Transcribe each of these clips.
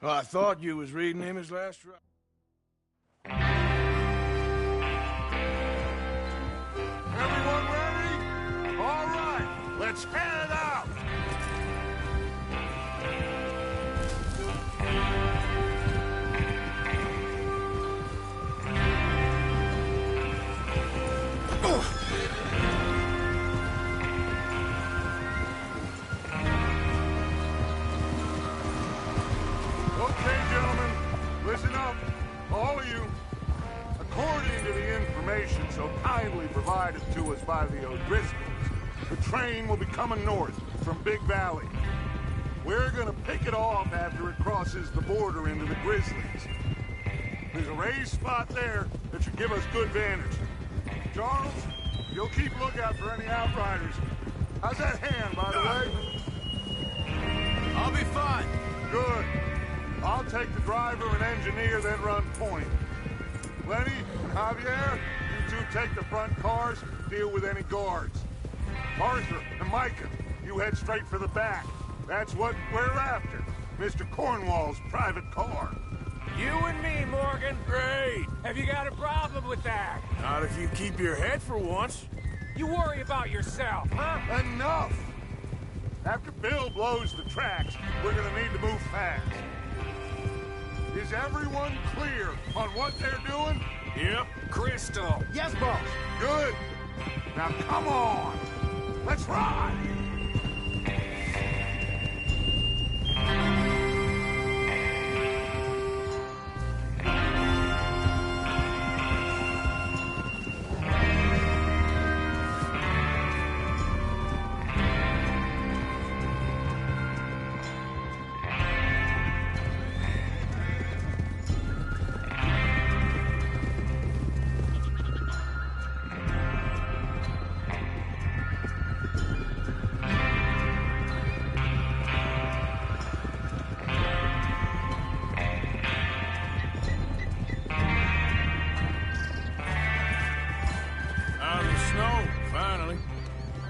Well, I thought you was reading him his last drop. Everyone ready? All right, let's head out! Okay, gentlemen, listen up, all of you. According to the information so kindly provided to us by the O'Driscolls, the train will be coming north from Big Valley. We're gonna pick it off after it crosses the border into the Grizzlies. There's a raised spot there that should give us good vantage. Charles, you'll keep lookout for any outriders. How's that hand, by the way? I'll be fine. Good. I'll take the driver and engineer, then run point. Lenny and Javier, you two take the front cars, deal with any guards. Arthur and Micah, you head straight for the back. That's what we're after. Mr. Cornwall's private car. You and me, Morgan. Great. Have you got a problem with that? Not if you keep your head for once. You worry about yourself, huh? Enough! After Bill blows the tracks, we're gonna need to move fast. Is everyone clear on what they're doing? Yep. Crystal. Yes, boss. Good. Now come on. Let's ride.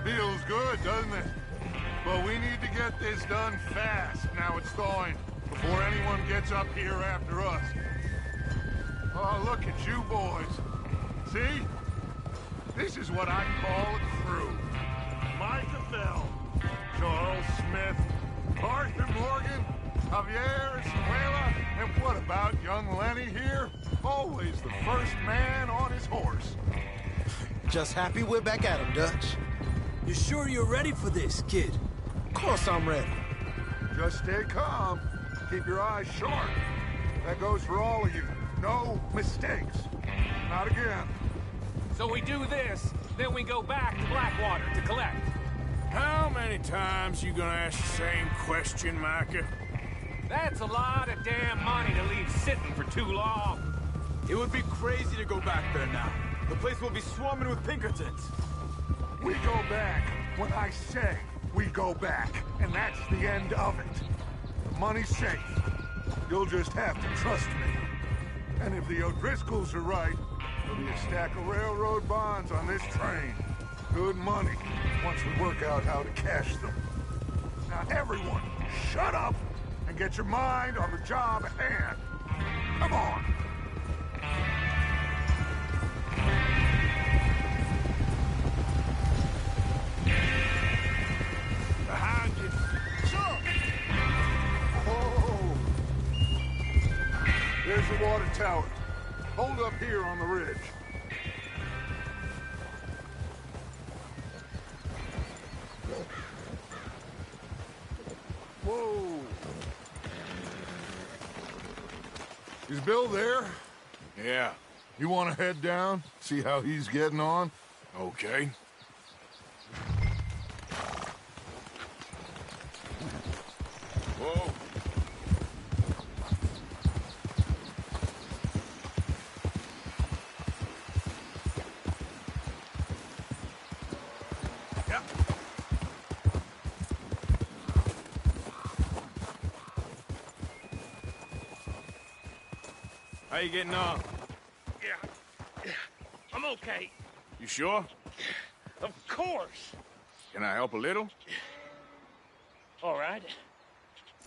Feels good, doesn't it? But we need to get this done fast, now it's thawing, before anyone gets up here after us. Oh, look at you boys. See? This is what I call a crew. Micah Bell, Charles Smith, Arthur Morgan, Javier Escuela, and what about young Lenny here? Always the first man on his horse. Just happy we're back at him, Dutch. You sure you're ready for this, kid? Of course I'm ready. Just stay calm. Keep your eyes sharp. That goes for all of you. No mistakes. Not again. So we do this, then we go back to Blackwater to collect. How many times you gonna ask the same question, Micah? That's a lot of damn money to leave sitting for too long. It would be crazy to go back there now. The place will be swarming with Pinkertons. We go back when I say we go back, and that's the end of it. The money's safe. You'll just have to trust me. And if the O'Driscolls are right, there'll be a stack of railroad bonds on this train. Good money, once we work out how to cash them. Now everyone, shut up and get your mind on the job at hand. Come on. Behind you. Sure. Oh. There's the water tower. Hold up here on the ridge. Whoa. Is Bill there? Yeah. You want to head down? See how he's getting on? Okay. Whoa. Yep. How you getting on? Yeah, I'm okay. You sure? Of course. Can I help a little? All right.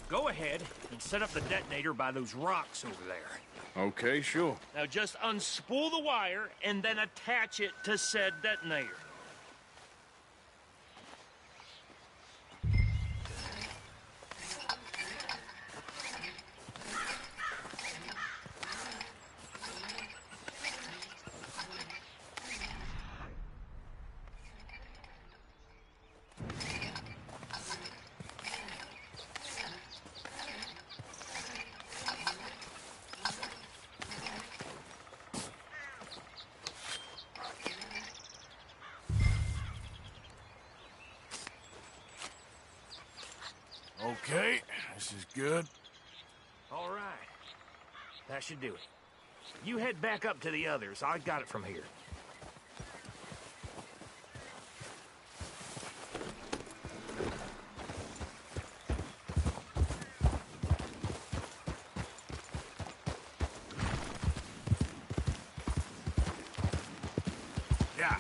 Go ahead and set up the detonator by those rocks over there. Okay, sure. Now just unspool the wire and then attach it to said detonator. Okay, this is good. All right. That should do it. You head back up to the others. I got it from here. Yeah.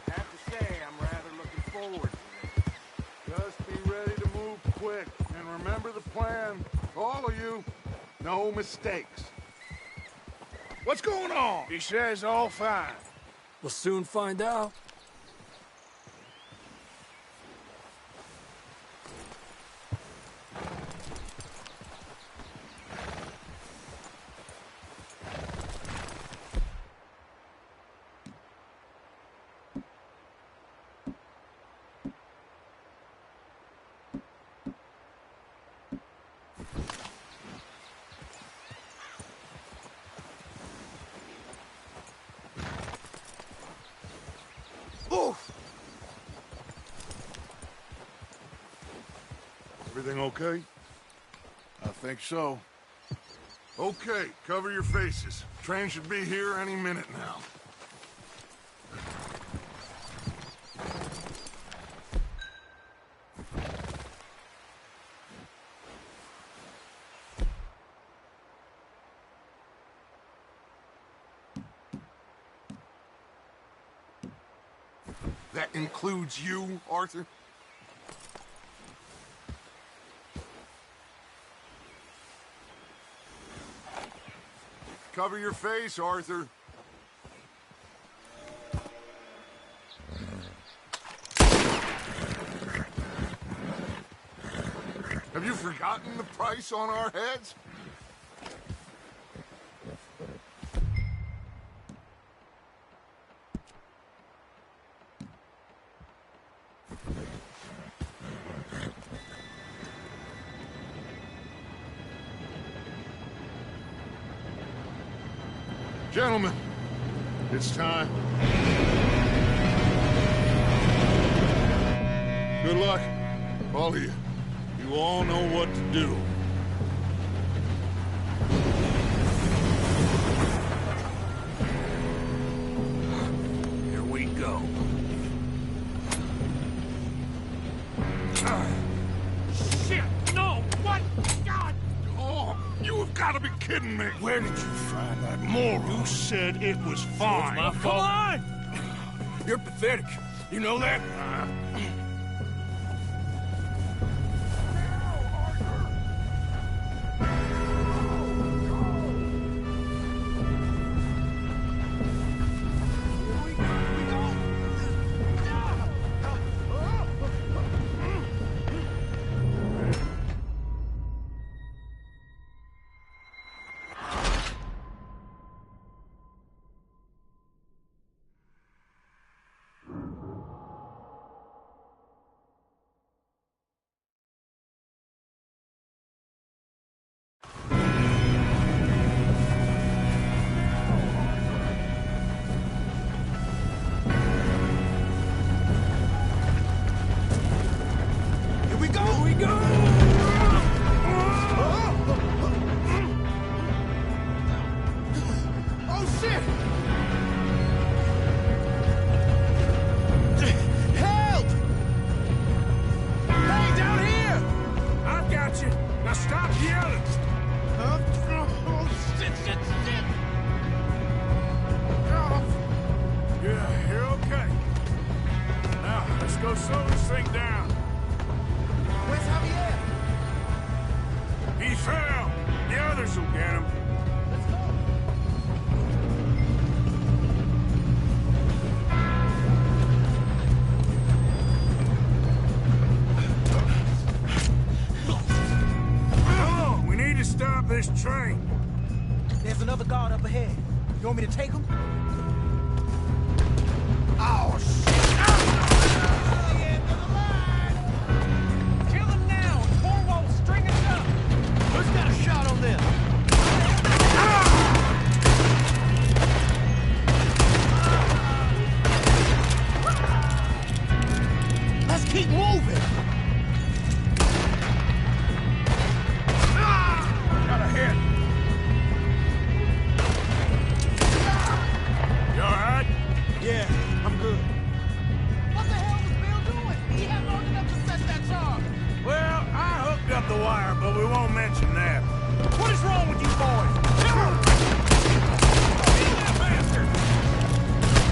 I have to say, I'm rather looking forward to it. Just be ready to move quick, and remember the plan. All of you, no mistakes. What's going on? He says all fine. We'll soon find out. Everything okay? I think so. Okay, cover your faces. Train should be here any minute now. That includes you, Arthur? Cover your face, Arthur. Have you forgotten the price on our heads? Gentlemen, it's time. Good luck, all of you. You all know what to do. Here we go. Shit! No! What? God! Oh, you have got to be kidding me. Where did you find that moron? You said it was fine. My Come fault. on! You're pathetic. You know that? Slow this thing down. Where's Javier? He fell. The others will get him. Stop this train. There's another guard up ahead. You want me to take him? Oh, shit! The end of the line! Kill him now! Cornwall will string us up! Who's got a shot on them? Let's keep moving! Yeah, I'm good. What the hell was Bill doing? He had long enough to set that charge. Well, I hooked up the wire, but we won't mention that. What is wrong with you boys? Kill him! Kill that bastard!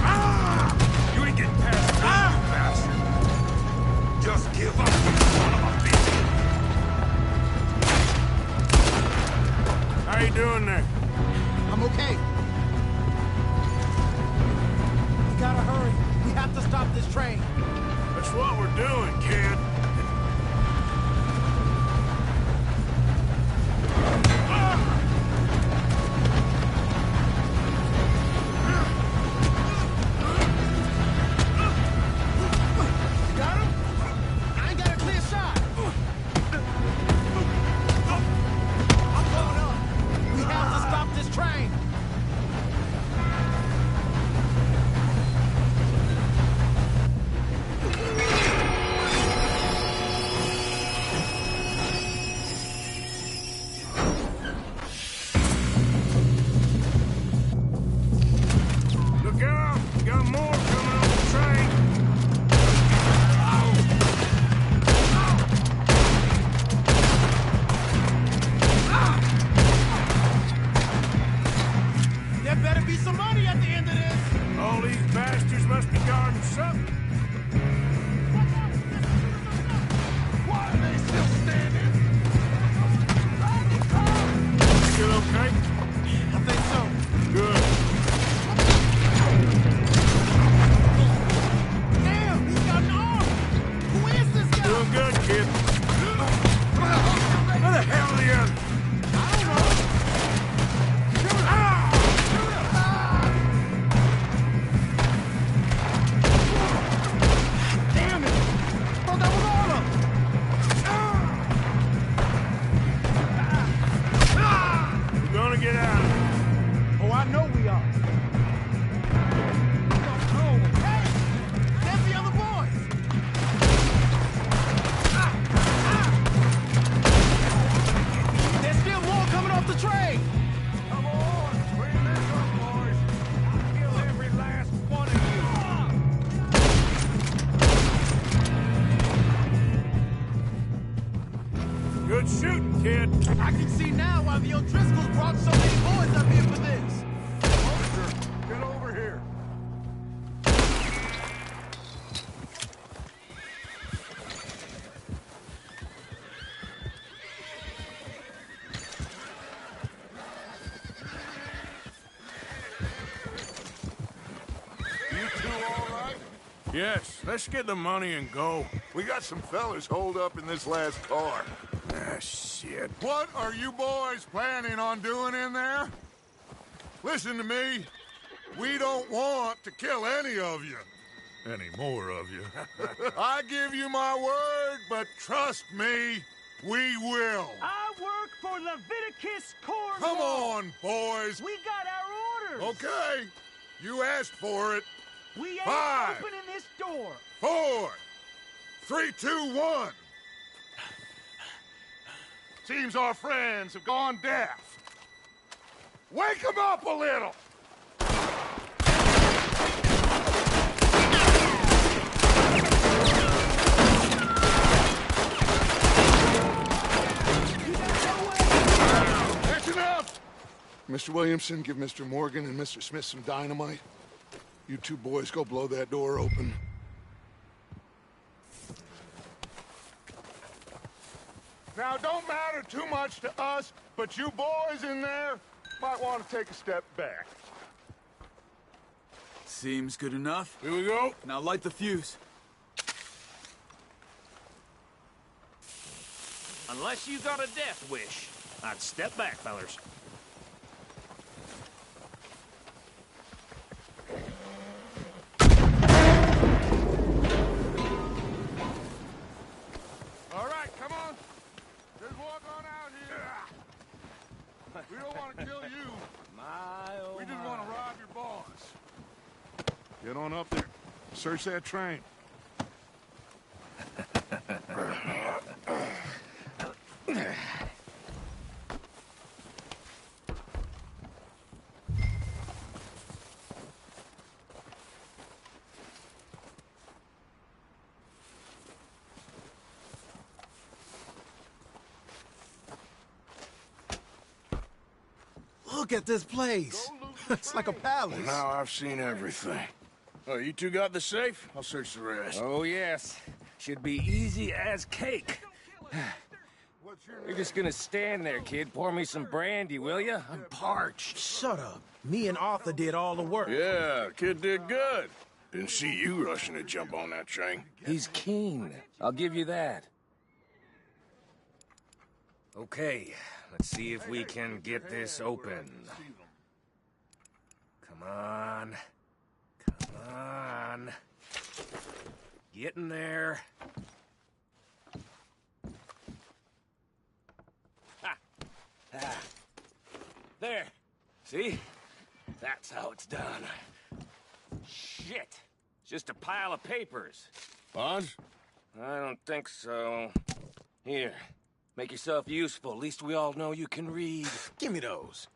Ah! You ain't getting past that, you bastard. Just give up, you son of a bitch. How you doing there? I'm okay. We gotta hurry. We have to stop this train. That's what we're doing, kid. Got him? I ain't got a clear shot. I'm going up. We have to stop this train. Look out! We got more coming on the train. There better be some money at the end of this. All these bastards must be guarding something. Why are they still standing? Still okay? I think so. Good. Damn, he's got an arm. Who is this guy? Doing good, kid. Where the hell are the others? I don't know. Damn it! Thought that was all of them. We're gonna get out of here. Oh, I know we are. Oh, hey! There's the other boys! There's still more coming off the train! Come on, clean this up, boys. I'll kill every last one of you! Good shooting, kid. I can see now why the O'Driscolls brought so many boys up here for this. Officer, get over here. You two all right? Yes, let's get the money and go. We got some fellas holed up in this last car. Ah, shit. What are you boys planning on doing in there? Listen to me. We don't want to kill any of you. Any more of you. I give you my word, but trust me, we will. I work for Leviticus Cornwall! Come on, boys. We got our orders! Okay. You asked for it. We ain't 5, opening this door! 4, 3, 2, 1. Seems our friends have gone deaf. Wake them up a little! That's enough! Mr. Williamson, give Mr. Morgan and Mr. Smith some dynamite. You two boys go blow that door open. Now, it don't matter too much to us, but you boys in there might want to take a step back. Seems good enough. Here we go. Now light the fuse. Unless you got a death wish, I'd step back, fellers. All right, come on. Just walk on out here. We don't want to kill you. We just want to rob your boss. Get on up there. Search that train. Look at this place. It's like a palace. Now I've seen everything. Oh, you two got the safe? I'll search the rest. Oh, yes. Should be easy as cake. What's your You're just gonna stand there, kid. Pour me some brandy, will you? I'm parched. Shut up. Me and Arthur did all the work. Yeah, kid did good. Didn't see you rushing to jump on that train. He's keen. I'll give you that. Okay, let's see if we can get this open. Come on. Come on. Get in there. Ha! Ah. There. See? That's how it's done. Shit. It's just a pile of papers. Bonds? I don't think so. Here. Make yourself useful. At least we all know you can read. Give me those.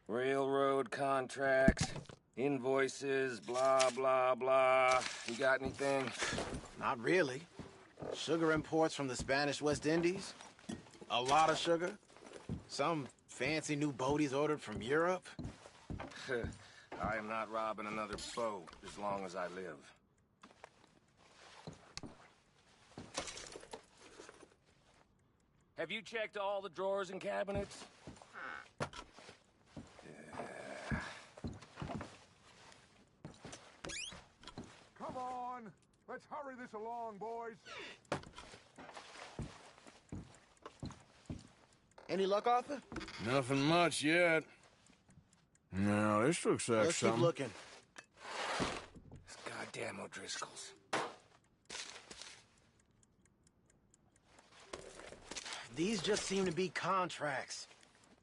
Railroad contracts, invoices, blah, blah, blah. You got anything? Not really. Sugar imports from the Spanish West Indies. A lot of sugar. Some fancy new boat he's ordered from Europe. I am not robbing another boat as long as I live. Have you checked all the drawers and cabinets? Come on. Let's hurry this along, boys. Any luck, Arthur? Nothing much yet. No, this looks like Let's something. keep looking. This goddamn O'Driscoll's. These just seem to be contracts.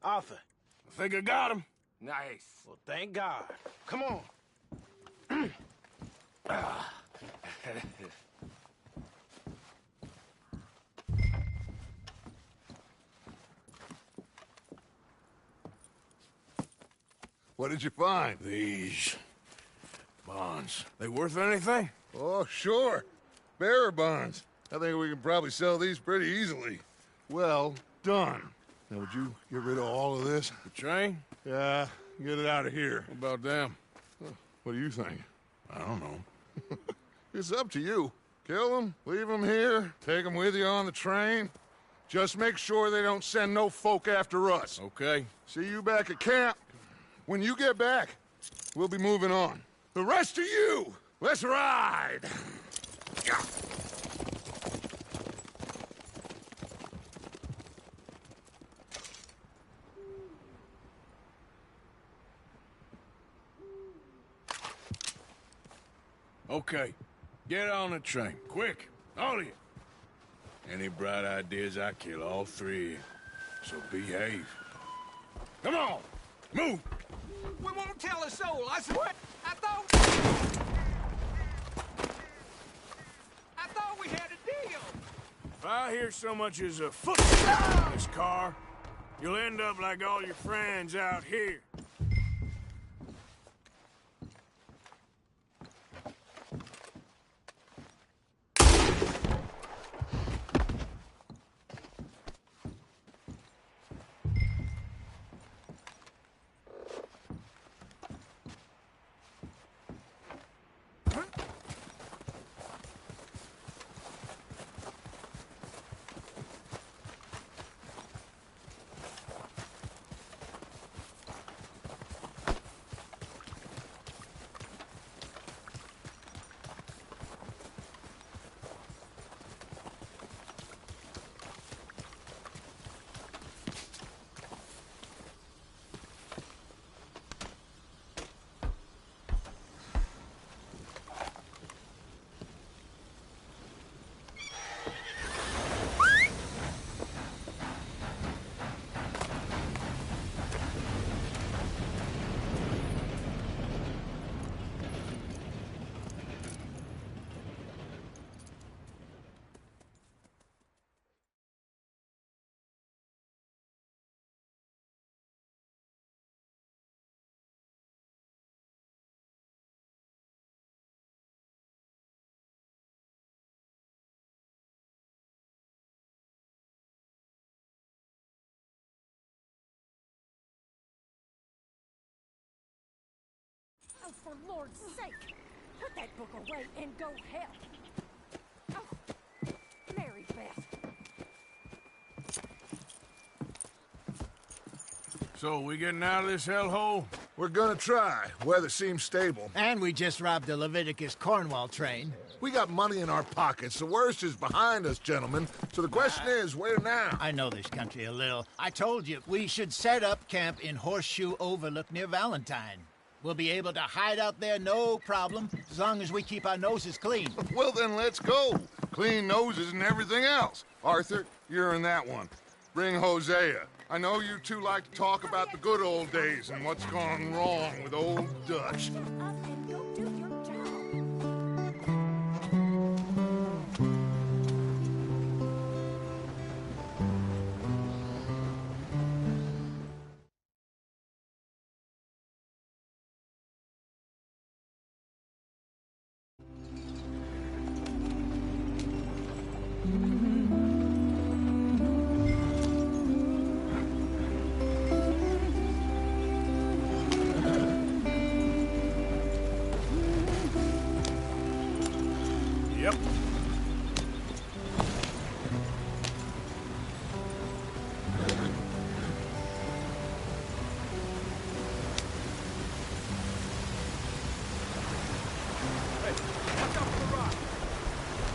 Arthur. I think I got him. Nice. Well, thank God. Come on. What did you find? These bonds. They worth anything? Oh, sure. Bearer bonds. I think we can probably sell these pretty easily. Well done. Now, would you get rid of all of this? The train? Yeah, get it out of here. What about them? What do you think? I don't know. It's up to you. Kill them, leave them here, take them with you on the train. Just make sure they don't send no folk after us. Okay. See you back at camp. When you get back, we'll be moving on. The rest of you, let's ride! Okay. Get on the train. Quick. All of you. Any bright ideas, I kill all three of you. So behave. Come on! Move! We won't tell a soul, I swear. I thought we had a deal. If I hear so much as a footstep in this car, you'll end up like all your friends out here. Lord's sake! Put that book away and go help! Oh, Mary Beth. So, we getting out of this hellhole? We're gonna try. Weather seems stable. And we just robbed the Leviticus Cornwall train. We got money in our pockets. The worst is behind us, gentlemen. So the question is, where now? I know this country a little. I told you, we should set up camp in Horseshoe Overlook near Valentine. We'll be able to hide out there, no problem, as long as we keep our noses clean. Well, then let's go. Clean noses and everything else. Arthur, you're in that one. Bring Hosea. I know you two like to talk about the good old days and what's gone wrong with old Dutch. Shut up and go do your job! Yep.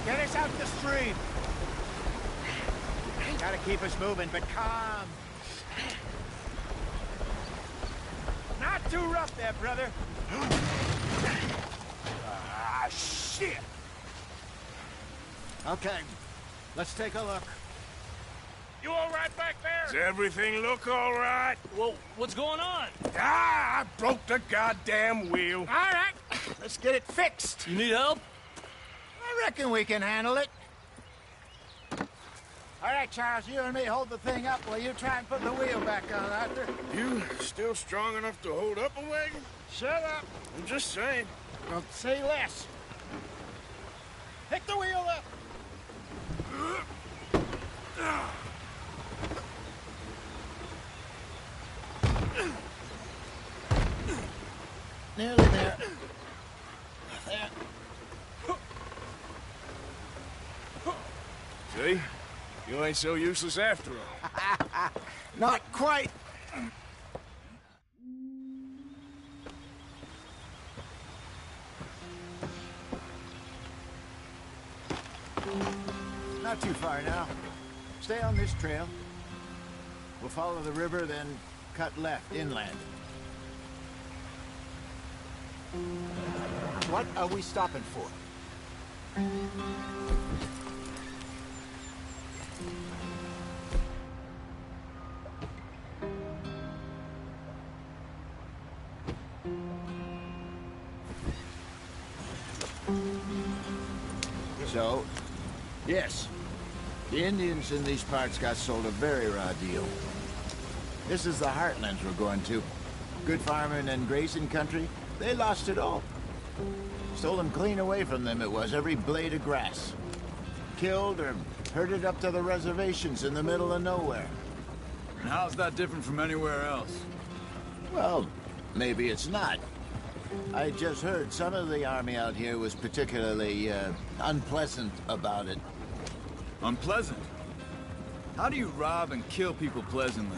Get us out the stream. Gotta keep us moving, but calm. Not too rough there, brother. Ah, shit! Okay, let's take a look. You all right back there? Does everything look all right? Well, what's going on? Ah, I broke the goddamn wheel. All right, let's get it fixed. You need help? I reckon we can handle it. All right, Charles, you and me hold the thing up while you try and put the wheel back on, Arthur. You still strong enough to hold up a wagon? Shut up. I'm just saying. Well, say less. Pick the wheel up. Nearly there. There. See? You ain't so useless after all. Not quite. Not too far now. Stay on this trail. We'll follow the river, then cut left inland. What are we stopping for? So, yes, the Indians in these parts got sold a very raw deal. This is the heartlands we're going to. Good farming and grazing country, they lost it all. Stole them clean away from them, it was, every blade of grass. Killed or herded up to the reservations in the middle of nowhere. And how's that different from anywhere else? Well, maybe it's not. I just heard some of the army out here was particularly, unpleasant about it. Unpleasant? How do you rob and kill people pleasantly?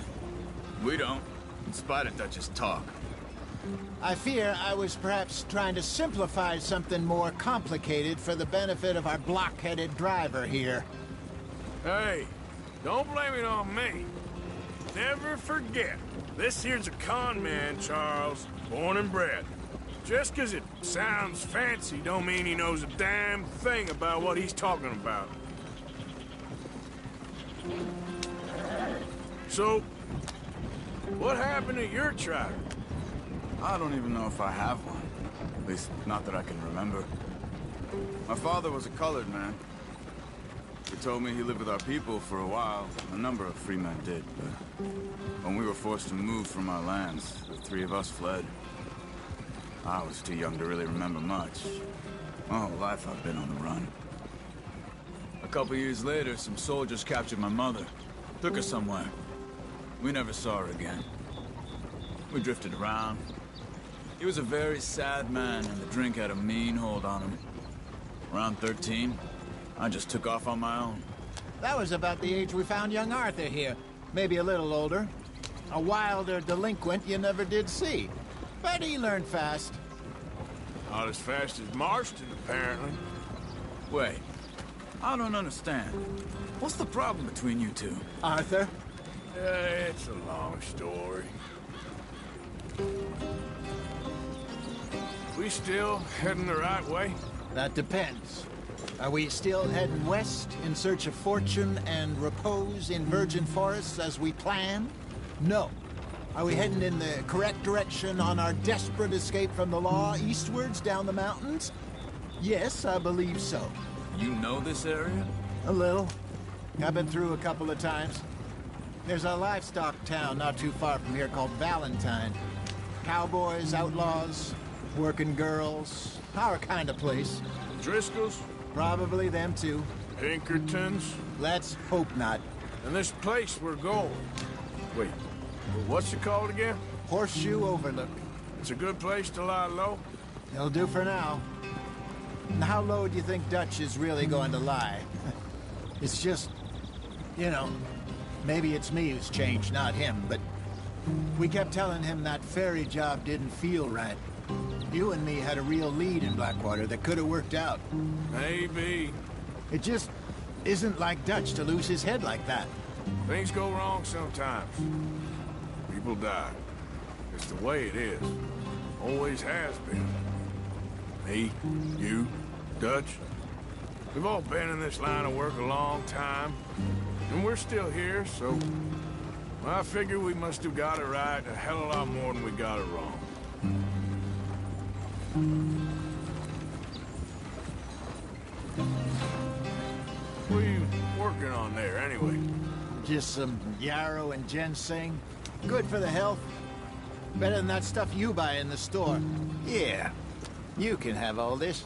We don't, in spite of Dutch's talk. I fear I was perhaps trying to simplify something more complicated for the benefit of our block-headed driver here. Hey, don't blame it on me. Never forget, this here's a con man, Charles, born and bred. Just 'cause it sounds fancy don't mean he knows a damn thing about what he's talking about. So, what happened to your tribe? I don't even know if I have one. At least, not that I can remember. My father was a colored man. He told me he lived with our people for a while. A number of free men did, but when we were forced to move from our lands, the three of us fled. I was too young to really remember much. My whole life I've been on the run. A couple years later, some soldiers captured my mother. Took her somewhere. We never saw her again. We drifted around. He was a very sad man, and the drink had a mean hold on him. Around 13, I just took off on my own. That was about the age we found young Arthur here. Maybe a little older. A wilder delinquent you never did see. But he learned fast. Not as fast as Marston, apparently. Wait, I don't understand. What's the problem between you two? Arthur? It's a long story. We still heading the right way? That depends. Are we still heading west in search of fortune and repose in virgin forests as we planned? No. Are we heading in the correct direction on our desperate escape from the law eastwards down the mountains? Yes, I believe so. You know this area? A little. I've been through a couple of times. There's a livestock town not too far from here called Valentine. Cowboys, outlaws, working girls, our kind of place. Driscoll's? Probably them too. Pinkertons? Let's hope not. And this place we're going. Wait, what's it called again? Horseshoe Overlook. It's a good place to lie low? It'll do for now. And how low do you think Dutch is really going to lie? It's just, you know, maybe it's me who's changed, not him, but we kept telling him that ferry job didn't feel right. You and me had a real lead in Blackwater that could have worked out. Maybe. It just isn't like Dutch to lose his head like that. Things go wrong sometimes. People die. It's the way it is. Always has been. Me, you, Dutch. We've all been in this line of work a long time. And we're still here, so... I figure we must have got it right a hell of a lot more than we got it wrong. What are you working on there, anyway? Just some yarrow and ginseng. Good for the health. Better than that stuff you buy in the store. Yeah, you can have all this.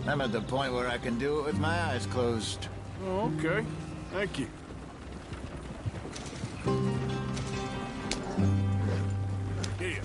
I'm at the point where I can do it with my eyes closed. Oh, okay. Thank you. Here.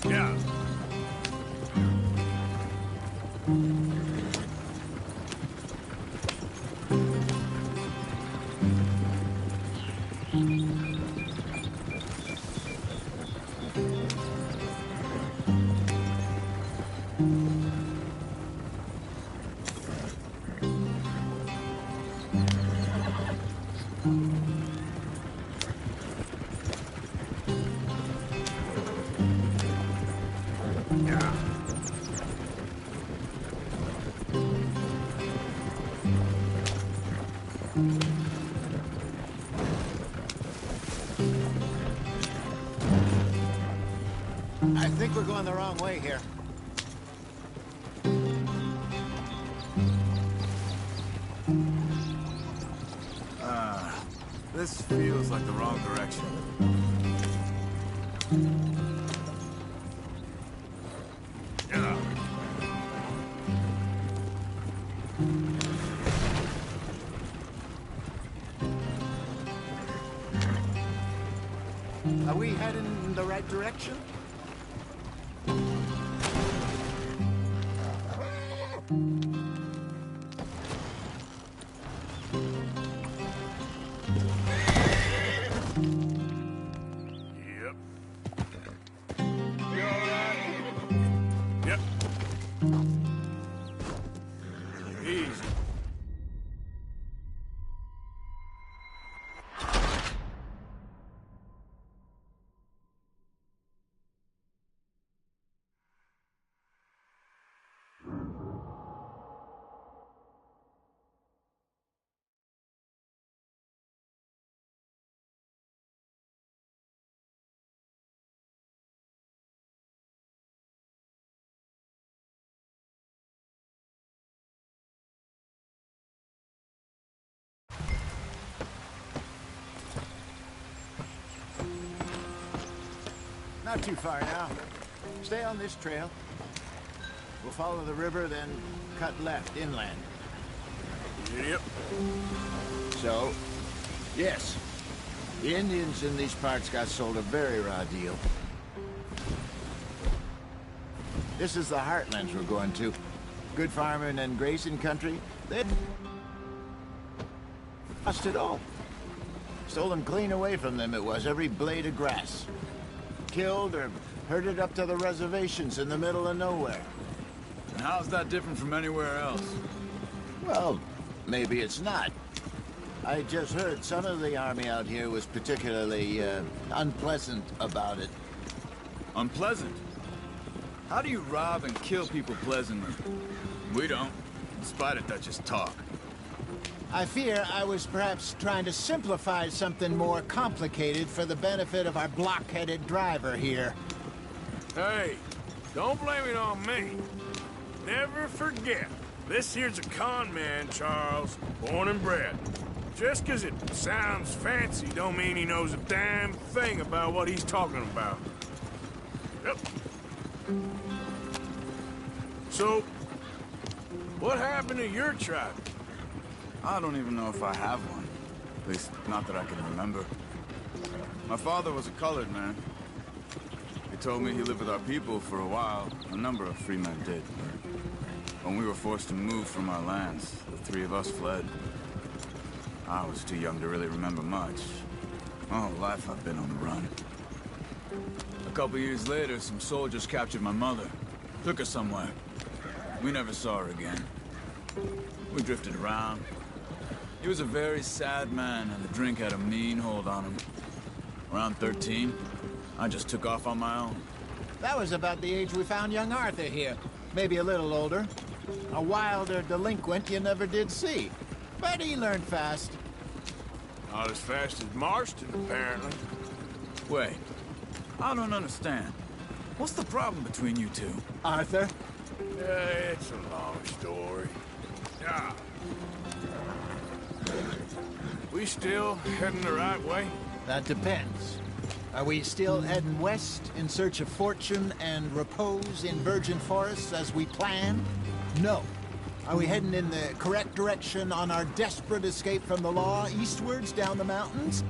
Yeah. I think we're going the wrong way here. This feels like the wrong direction. Yeah. Are we heading in the right direction? Not too far now. Stay on this trail. We'll follow the river, then cut left inland. Yep. So, yes, the Indians in these parts got sold a very raw deal. This is the heartlands we're going to. Good farming and grazing country. They lost it all. Stolen clean away from them it was, every blade of grass. Killed or herded up to the reservations in the middle of nowhere. And how's that different from anywhere else? Well, maybe it's not. I just heard some of the army out here was particularly unpleasant about it. Unpleasant? How do you rob and kill people pleasantly? We don't, in spite of Dutch's talk. I fear I was perhaps trying to simplify something more complicated for the benefit of our block-headed driver here. Hey, don't blame it on me. Never forget, this here's a con man, Charles, born and bred. Just 'cause it sounds fancy don't mean he knows a damn thing about what he's talking about. Yep. So, what happened to your tribe? I don't even know if I have one. At least, not that I can remember. My father was a colored man. He told me he lived with our people for a while. A number of free men did. When we were forced to move from our lands, the three of us fled. I was too young to really remember much. My whole life I've been on the run. A couple years later, some soldiers captured my mother. Took her somewhere. We never saw her again. We drifted around. He was a very sad man, and the drink had a mean hold on him. Around 13, I just took off on my own. That was about the age we found young Arthur here. Maybe a little older. A wilder delinquent you never did see. But he learned fast. Not as fast as Marston, apparently. Wait, I don't understand. What's the problem between you two? Arthur? It's a long story. Ah. We still heading the right way? That depends. Are we still heading west in search of fortune and repose in virgin forests as we planned? No. Are we heading in the correct direction on our desperate escape from the law eastwards down the mountains?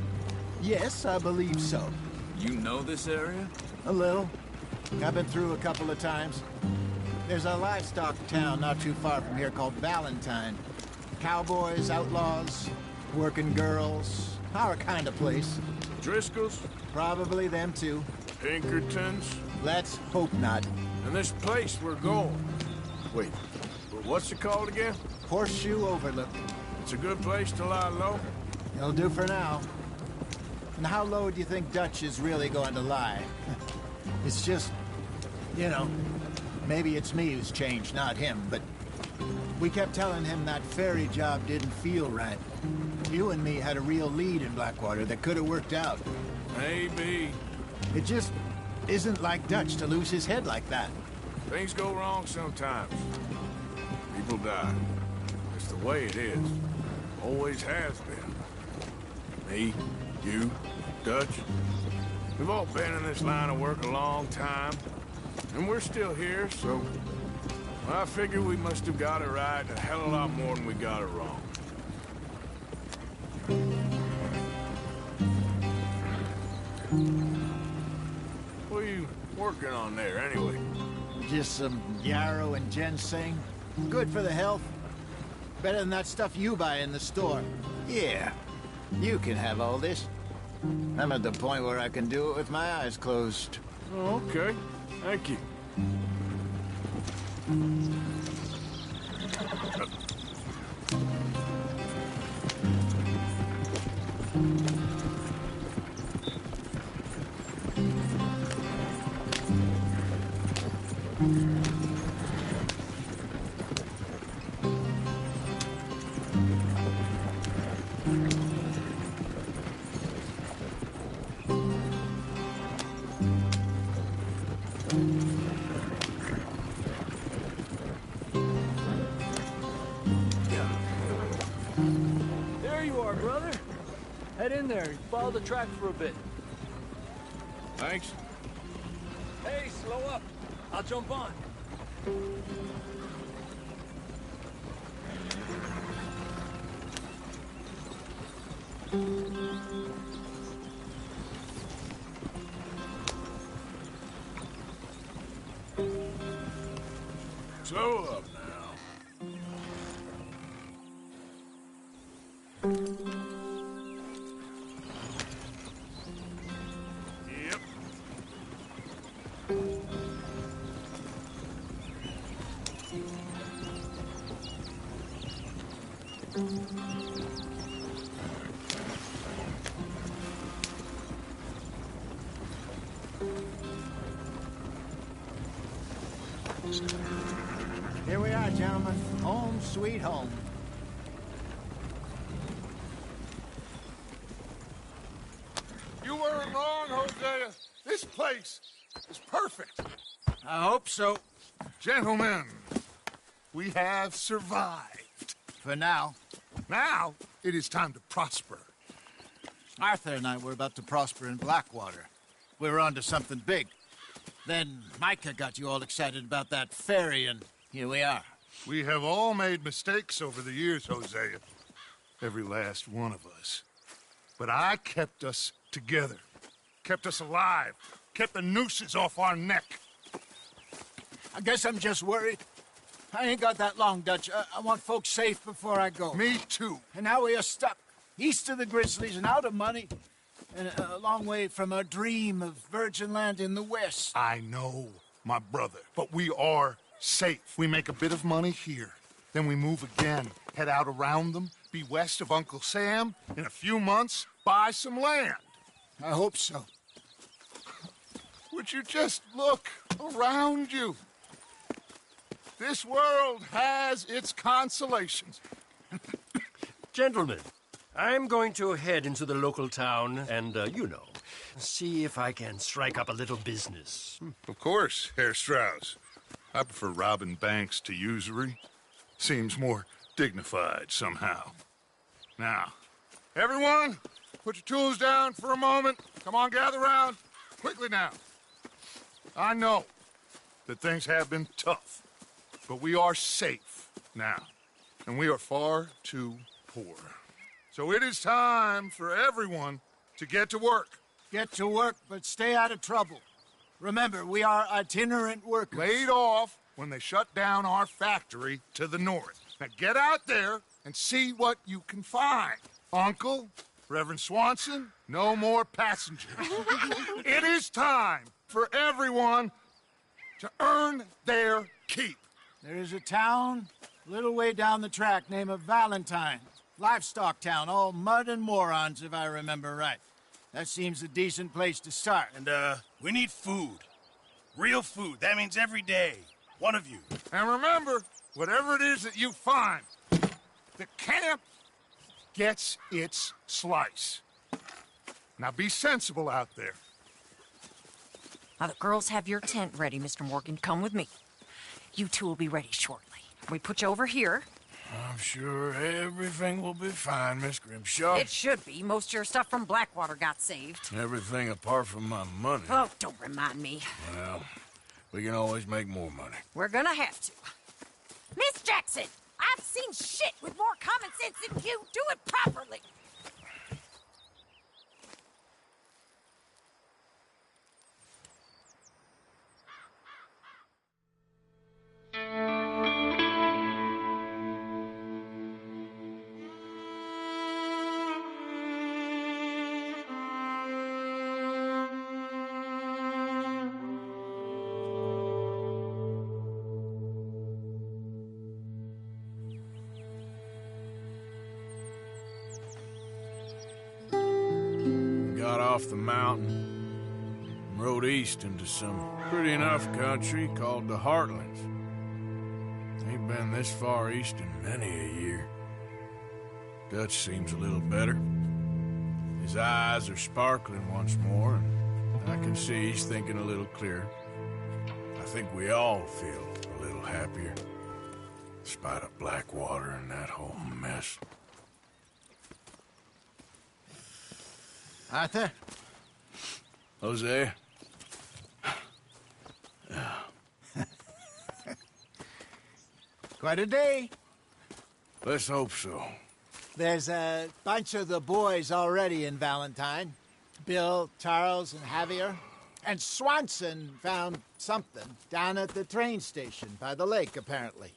Yes, I believe so. You know this area? A little. I've been through a couple of times. There's a livestock town not too far from here called Valentine. Cowboys, outlaws, working girls, our kind of place. Driscoll's? Probably them too. Pinkertons? Let's hope not. And this place we're going. Wait, what's it called again? Horseshoe Overlook. It's a good place to lie low? It'll do for now. And how low do you think Dutch is really going to lie? It's just, you know, maybe it's me who's changed, not him, but we kept telling him that ferry job didn't feel right. You and me had a real lead in Blackwater that could have worked out. Maybe. It just isn't like Dutch to lose his head like that. Things go wrong sometimes. People die. It's the way it is. Always has been. Me, you, Dutch. We've all been in this line of work a long time. And we're still here, so... I figure we must have got it right a hell of a lot more than we got it wrong. What are you working on there, anyway? Just some yarrow and ginseng. Good for the health. Better than that stuff you buy in the store. Yeah, you can have all this. I'm at the point where I can do it with my eyes closed. Oh, okay. Thank you. There you are, brother. Head in there and follow the track for a bit. Thanks. blow up. I'll jump on. Slow up now. Yep. Here we are, gentlemen. Home sweet home. You weren't wrong, Hosea. This place is perfect. I hope so. Gentlemen, we have survived. For now. Now, it is time to prosper. Arthur and I were about to prosper in Blackwater. We were on to something big. Then Micah got you all excited about that ferry, and here we are. We have all made mistakes over the years, Hosea. Every last one of us. But I kept us together. Kept us alive. Kept the nooses off our neck. I guess I'm just worried. I ain't got that long, Dutch. I want folks safe before I go. Me too. And now we are stuck, east of the Grizzlies and out of money, and a long way from our dream of virgin land in the west. I know, my brother, but we are safe. We make a bit of money here, then we move again, head out around them, be west of Uncle Sam, in a few months, buy some land. I hope so. Would you just look around you? This world has its consolations. Gentlemen, I'm going to head into the local town and, see if I can strike up a little business. Of course, Herr Strauss. I prefer robbing banks to usury. Seems more dignified somehow. Now, everyone, put your tools down for a moment. Come on, gather round. Quickly now. I know that things have been tough, but we are safe now, and we are far too poor. So it is time for everyone to get to work. Get to work, but stay out of trouble. Remember, we are itinerant workers. Laid off when they shut down our factory to the north. Now get out there and see what you can find. Uncle, Reverend Swanson, no more passengers. It is time for everyone to earn their keep. There is a town a little way down the track named Valentine. Livestock town, all mud and morons, if I remember right. That seems a decent place to start. And, we need food. Real food. That means every day. One of you. And remember, whatever it is that you find, the camp gets its slice. Now be sensible out there. Now, the girls have your tent ready, Mr. Morgan. Come with me. You two will be ready shortly. We put you over here. I'm sure everything will be fine, Miss Grimshaw. It should be. Most of your stuff from Blackwater got saved. Everything apart from my money. Oh, don't remind me. Well, we can always make more money. We're gonna have to. Miss Jackson, I've seen shit with more common sense than you. Do it properly. Got off the mountain and rode east into some pretty enough country called the Heartlands. Ain't been this far east in many a year. Dutch seems a little better. His eyes are sparkling once more, and I can see he's thinking a little clearer. I think we all feel a little happier, in spite of Blackwater and that whole mess. Arthur? Jose? Quite a day. Let's hope so. There's a bunch of the boys already in Valentine. Bill, Charles, and Javier. And Swanson found something down at the train station by the lake, apparently.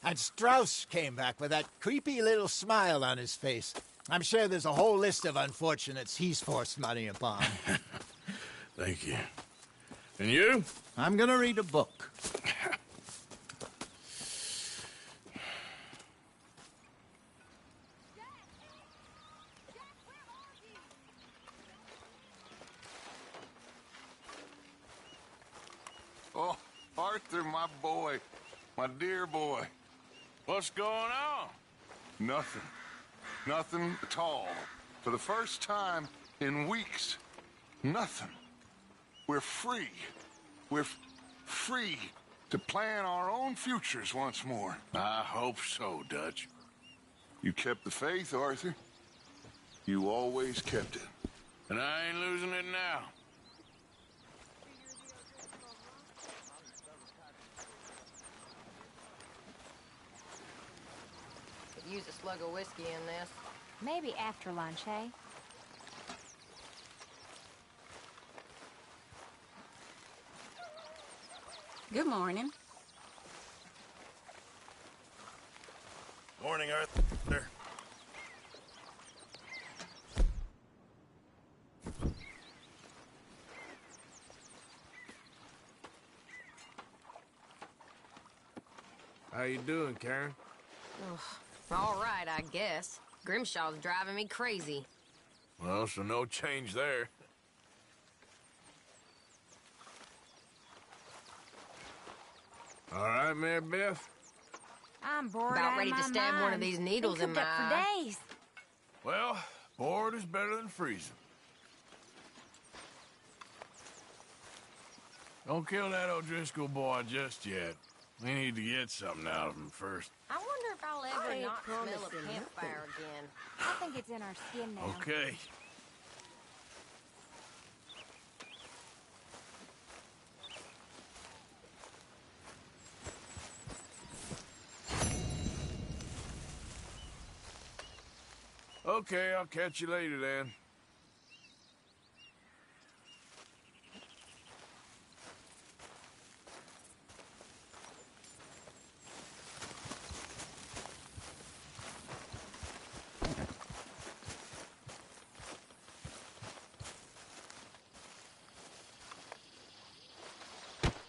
And Strauss came back with that creepy little smile on his face. I'm sure there's a whole list of unfortunates he's forced money upon. Thank you. And you? I'm gonna read a book. Oh, Arthur, my boy. My dear boy. What's going on? Nothing. Nothing at all. For the first time in weeks, nothing. We're free. We're free to plan our own futures once more. I hope so, Dutch. You kept the faith, Arthur. You always kept it. And I ain't losing it now. Could use a slug of whiskey in this. Maybe after lunch, hey? Good morning. Morning, Arthur. How you doing, Karen? All right, I guess. Grimshaw's driving me crazy. Well, so no change there. All right, Mary Beth? I'm bored About out ready of to my stab one of mind. these needles Been in my cooped up eye. for days. Well, bored is better than freezing. Don't kill that O'Driscoll boy just yet. We need to get something out of him first. I wonder if I'll ever I ain't not smell a promising campfire again. I think it's in our skin now. Okay. Okay, I'll catch you later then.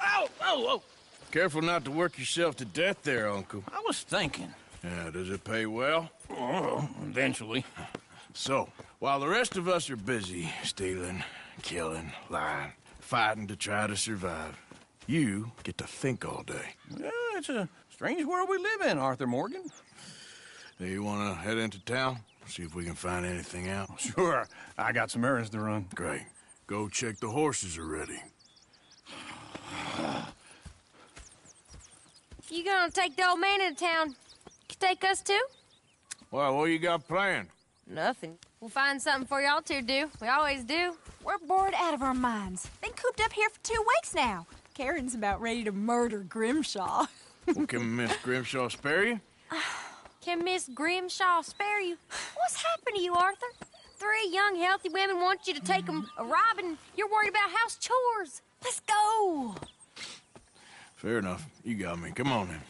Oh, oh, oh! Careful not to work yourself to death there, Uncle. I was thinking. Yeah, does it pay well? Oh, eventually. So, while the rest of us are busy stealing, killing, lying, fighting to try to survive, you get to think all day. Yeah, it's a strange world we live in, Arthur Morgan. Hey, you want to head into town? See if we can find anything out? Sure, I got some errands to run. Great. Go check the horses are ready. You gonna take the old man into town? You take us too? Well, what you got planned? Nothing. We'll find something for y'all to do. We always do. We're bored out of our minds. Been cooped up here for 2 weeks now. Karen's about ready to murder Grimshaw. Well, can Miss Grimshaw spare you? Can Miss Grimshaw spare you? What's happened to you, Arthur? 3 young, healthy women want you to take them a robbing. You're worried about house chores. Let's go. Fair enough. You got me. Come on then.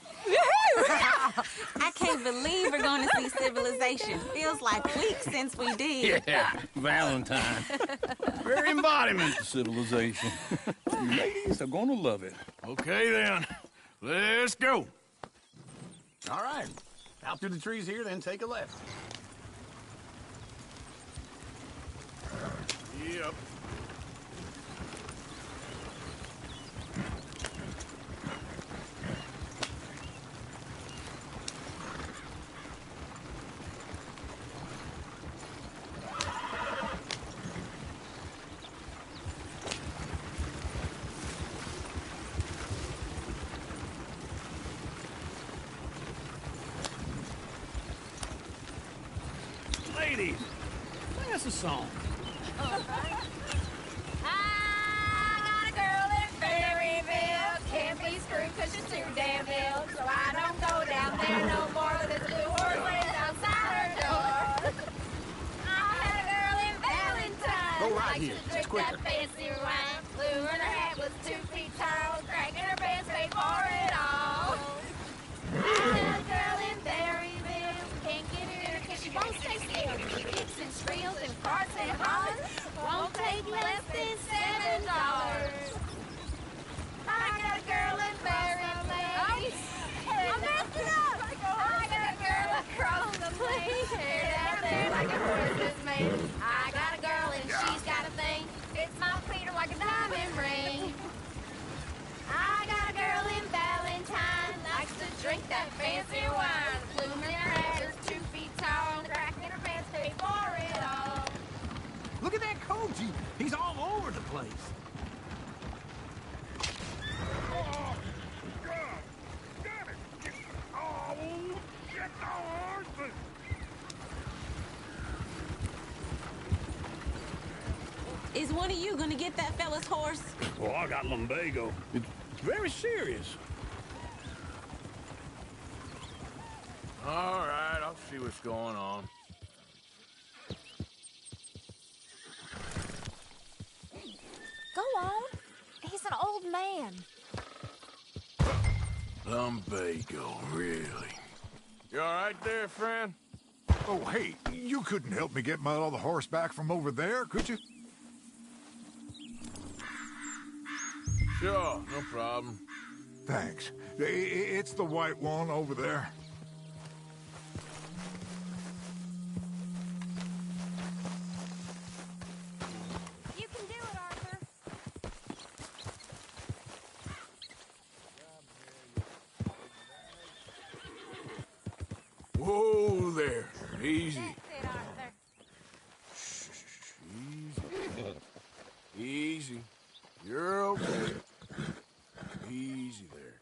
I can't believe we're going to see civilization. Feels like weeks since we did. Yeah, Valentine. Very embodiment of civilization. You ladies are going to love it. Okay then. Let's go. All right. Out through the trees here, then take a left. Yep. Ladies, sing us a song. I got a girl in Berryville. Can't be screwed 'cause she's too damn ill. So I don't go down that fancy wine. Blue in her hat was 2 feet tall, cracking her pants, paid for it all. I had a girl in Berryville, can't get her cause she won't stay still. She kicks and squeals and farts and hollers, won't take less than $7. I got a girl in Berryville. I messed it up! I got a girl across the place, hair down there like a Christmas maid. I got a girl and she's got a thing, fits my feet like a diamond ring. I got a girl in Valentine, likes to drink that fancy wine. The bloom in her hat is 2 feet tall, the crack in her pants, pay for it all. Look at that coach. He's all over the place. Oh, God! Damn it! Oh, get the horse! Is one of you gonna get that fella's horse? Well, I got lumbago. It's very serious. All right, I'll see what's going on. Go on. He's an old man. Lumbago, really? You all right there, friend? Oh, hey, you couldn't help me get my other horse back from over there, could you? Sure, no problem. Thanks. It's the white one over there. You can do it, Arthur. Whoa there. Easy. That's it, Arthur. Easy. Easy. You're okay. Easy there.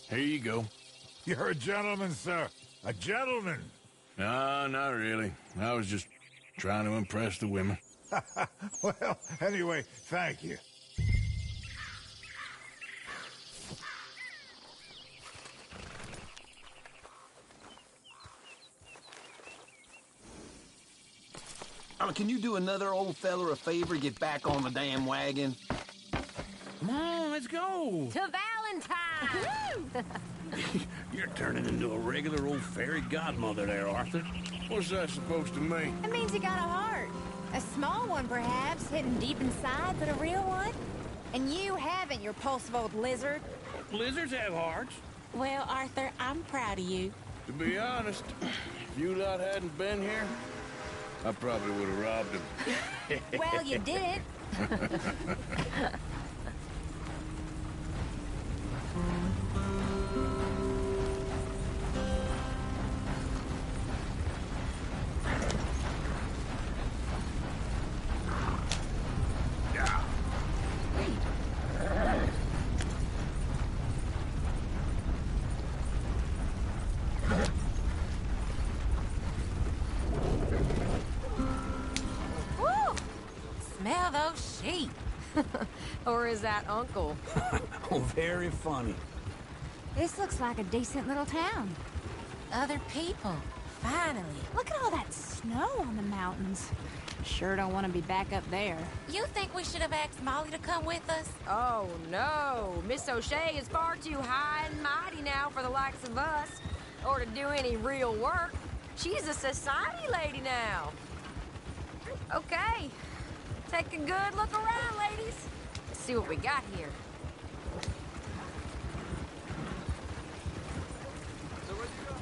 Here you go. You're a gentleman, sir. A gentleman. No, not really. I was just trying to impress the women. Well, anyway, thank you. Can you do another old fella a favor? Get back on the damn wagon. Come on, let's go. To Valentine! You're turning into a regular old fairy godmother there, Arthur. What's that supposed to mean? It means you got a heart. A small one, perhaps, hidden deep inside, but a real one. And you haven't, you repulsive old lizard. Lizards have hearts. Well, Arthur, I'm proud of you. To be honest, if you lot hadn't been here, I probably would have robbed him. Well, you did it. Smell those sheep. Or is that Uncle? Oh, very funny. This looks like a decent little town. Other people. Finally. Look at all that snow on the mountains. Sure don't want to be back up there. You think we should have asked Molly to come with us? Oh, no. Miss O'Shea is far too high and mighty now for the likes of us, or to do any real work. She's a society lady now. Okay. Take a good look around, ladies. Let's see what we got here.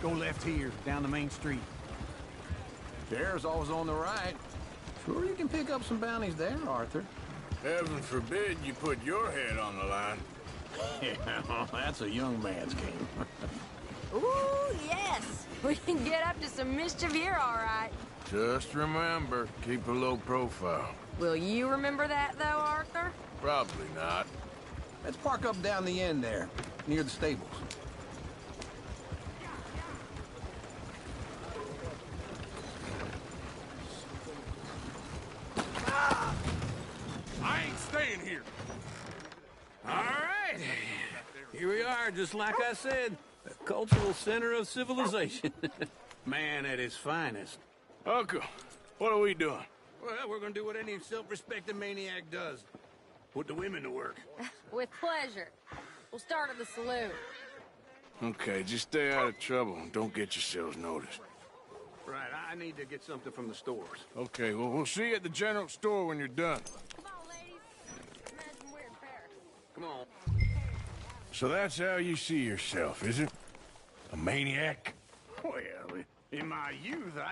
Go left here, down the main street. Sheriff's always on the right. Sure you can pick up some bounties there, Arthur. Heaven forbid you put your head on the line. Yeah, that's a young man's game. Ooh, yes. We can get up to some mischief here, all right. Just remember, keep a low profile. Will you remember that, though, Arthur? Probably not. Let's park up down the end there, near the stables. I ain't staying here. All right. Here we are, just like I said. The cultural center of civilization. Man at his finest. Uncle, what are we doing? Well, we're gonna do what any self-respecting maniac does. Put the women to work. With pleasure. We'll start at the saloon. Okay, just stay out of trouble and don't get yourselves noticed. Right, I need to get something from the stores. Okay, well, we'll see you at the general store when you're done. Come on, ladies. Imagine we're in Paris. Come on. So that's how you see yourself, is it? A maniac? Well, in my youth, I